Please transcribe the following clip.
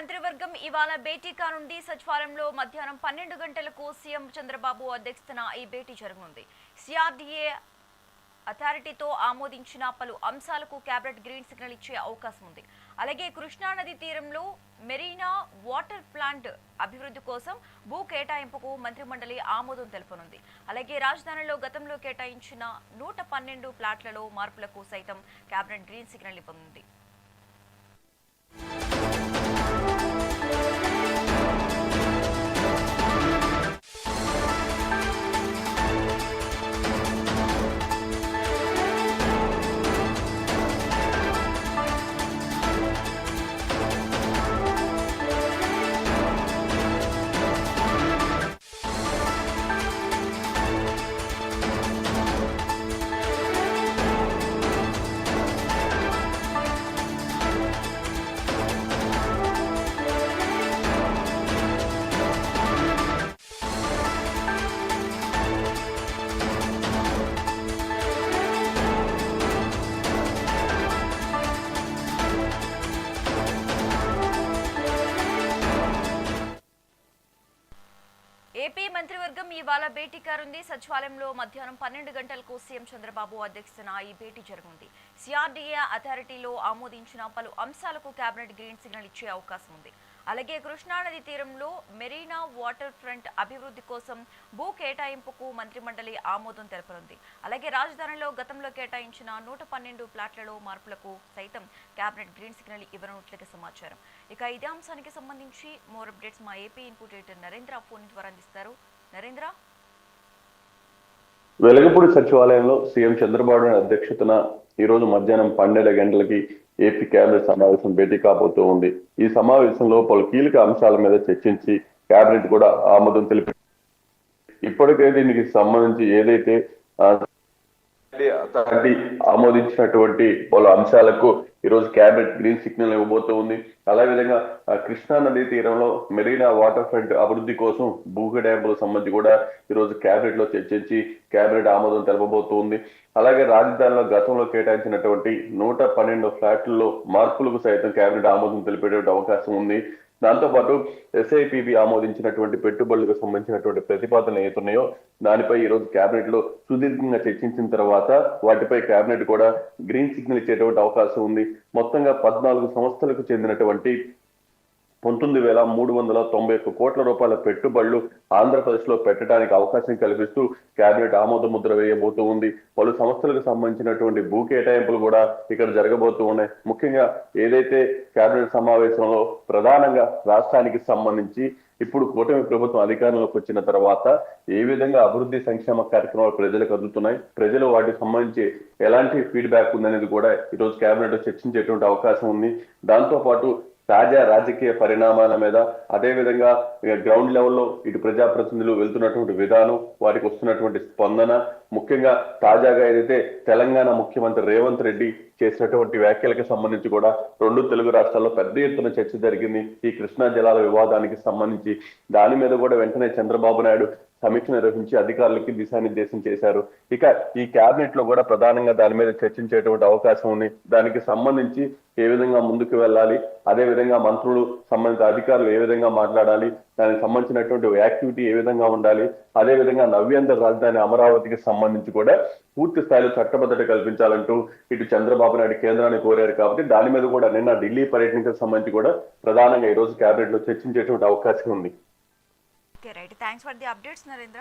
మంత్రివర్గం ఇవాళ భేటీ కానుంది. సచివాలయంలో మధ్యాహ్నం 12 గంటలకు సీఎం చంద్రబాబు అధ్యక్షతన ఈ భేటీ జరగనుంది. సిఆర్డీఏ అథారిటీతో ఆమోదించిన పలు అంశాలకు కేబినెట్ గ్రీన్ సిగ్నల్ ఇచ్చే అవకాశం ఉంది. అలాగే కృష్ణానది తీరంలో మెరీనా వాటర్ ప్లాంట్ అభివృద్ధి కోసం భూ కేటాయింపుకు మంత్రిమండలి ఆమోదం తెలుపనుంది. అలాగే రాజధానిలో గతంలో కేటాయించిన 112 ప్లాట్లలో మార్పులకు సైతం కేబినెట్ గ్రీన్ సిగ్నల్ ఇవ్వనుంది. ఏపీ మంత్రివర్గం ఇవాళ భేటీ కానుంది. సచివాలయంలో మధ్యాహ్నం 12 గంటలకు సీఎం చంద్రబాబు అధ్యక్షతన ఈ భేటీ జరగనుంది. సిఆర్డీఏ అథారిటీలో ఆమోదించిన పలు అంశాలకు కేబినెట్ గ్రీన్ సిగ్నల్ ఇచ్చే అవకాశం ఉంది. అలాగే కృష్ణానది తీరంలో మెరీనా వాటర్ ఫ్రంట్ అభివృద్ధి కోసం భూ కేటాయింపుకు మంత్రిమండలి ఆమోదం తెలపనుంది. అలాగే రాజధానిలో గతంలో కేటాయించిన 112 ప్లాట్లలో మార్పులకు సైతం కేబినెట్ గ్రీన్ సిగ్నల్ ఇవ్వనున్నట్లుగా సమాచారం. ఇక ఇదే అంశానికి సంబంధించి మోర్ అప్డేట్స్ మా AP input editor Narendra phone ద్వారా అందిస్తారు. నరేంద్ర, వెలగపూడి సచివాలయంలో సీఎం చంద్రబాబు నాయుడు అధ్యక్షతన ఈ రోజు మధ్యాహ్నం 12 గంటలకి ఏపీ కేబినెట్ సమావేశం భేటీ కాబోతూ ఉంది. ఈ సమావేశంలో పలు కీలక అంశాల మీద చర్చించి కేబినెట్ కూడా ఆమోదం తెలిపి ఇప్పటికే దీనికి సంబంధించి ఏదైతే అథారిటీ ఆమోదించినటువంటి పలు అంశాలకు ఈరోజు కేబినెట్ గ్రీన్ సిగ్నల్ ఇవ్వబోతూ ఉంది. అలావిధంగా కృష్ణా నదీ తీరంలో మెరీనా వాటర్ ఫ్రంట్ అభివృద్ధి కోసం భూ కేటాయింపులకు సంబంధించి కూడా ఈరోజు కేబినెట్ లో చర్చించి కేబినెట్ ఆమోదం తెలపబోతూ ఉంది. అలాగే రాజధానిలో గతంలో కేటాయించినటువంటి 112 ఫ్లాట్లలో మార్పులకు సైతం కేబినెట్ ఆమోదం తెలిపేటువంటి అవకాశం ఉంది. దాంతోపాటు ఎస్ఐపిబి ఆమోదించినటువంటి పెట్టుబడులకు సంబంధించినటువంటి ప్రతిపాదనలు ఏతున్నాయో దానిపై ఈ రోజు కేబినెట్ లో సుదీర్ఘంగా చర్చించిన తర్వాత వాటిపై కేబినెట్ కూడా గ్రీన్ సిగ్నల్ ఇచ్చేటువంటి అవకాశం ఉంది. మొత్తంగా 14 సంస్థలకు చెందినటువంటి 19,391 కోట్ల రూపాయల పెట్టుబడులు ఆంధ్రప్రదేశ్ లో పెట్టడానికి అవకాశం కల్పిస్తూ కేబినెట్ ఆమోద ముద్ర వేయబోతూ ఉంది. పలు సంస్థలకు సంబంధించినటువంటి భూ కేటాయింపులు కూడా ఇక్కడ జరగబోతూ ఉన్నాయి. ముఖ్యంగా ఏదైతే కేబినెట్ సమావేశంలో ప్రధానంగా రాష్ట్రానికి సంబంధించి ఇప్పుడు కూటమి ప్రభుత్వం అధికారంలోకి వచ్చిన తర్వాత ఏ విధంగా అభివృద్ధి సంక్షేమ కార్యక్రమాలు ప్రజలకు అందుతున్నాయి, ప్రజలు వాటికి సంబంధించి ఎలాంటి ఫీడ్బ్యాక్ ఉందనేది కూడా ఈరోజు కేబినెట్ లో చర్చించేటువంటి అవకాశం ఉంది. దాంతో పాటు తాజా రాజకీయ పరిణామాల మీద, అదేవిధంగా గ్రౌండ్ లెవెల్లో ఇటు ప్రజాప్రతినిధులు వెళ్తున్నటువంటి విధానం, వారికి వస్తున్నటువంటి స్పందన, ముఖ్యంగా తాజాగా ఏదైతే తెలంగాణ ముఖ్యమంత్రి రేవంత్ రెడ్డి చేసినటువంటి వ్యాఖ్యలకు సంబంధించి కూడా 2 తెలుగు రాష్ట్రాల్లో పెద్ద ఎత్తున చర్చ జరిగింది. ఈ కృష్ణా జలాల వివాదానికి సంబంధించి దాని మీద కూడా వెంటనే చంద్రబాబు నాయుడు సమీక్ష నిర్వహించి అధికారులకి దిశానిర్దేశం చేశారు. ఇక ఈ కేబినెట్ లో కూడా ప్రధానంగా దాని మీద చర్చించేటువంటి అవకాశం ఉంది. దానికి సంబంధించి ఏ విధంగా ముందుకు వెళ్ళాలి, అదే విధంగా మంత్రులు సంబంధిత అధికారులు ఏ విధంగా మాట్లాడాలి, దానికి సంబంధించినటువంటి యాక్టివిటీ ఏ విధంగా ఉండాలి, అదే విధంగా నవ్యాంధ్ర రాజధాని అమరావతికి సంబంధించి కూడా పూర్తి స్థాయిలో చట్టబద్ధత కల్పించాలంటూ ఇటు చంద్రబాబు నాయుడు కేంద్రాన్ని కోరారు. కాబట్టి దాని మీద కూడా నిన్న ఢిల్లీ పర్యటనకు సంబంధించి కూడా ప్రధానంగా ఈ రోజు కేబినెట్ లో చర్చించేటువంటి అవకాశం ఉంది. Thanks for the updates Narendra.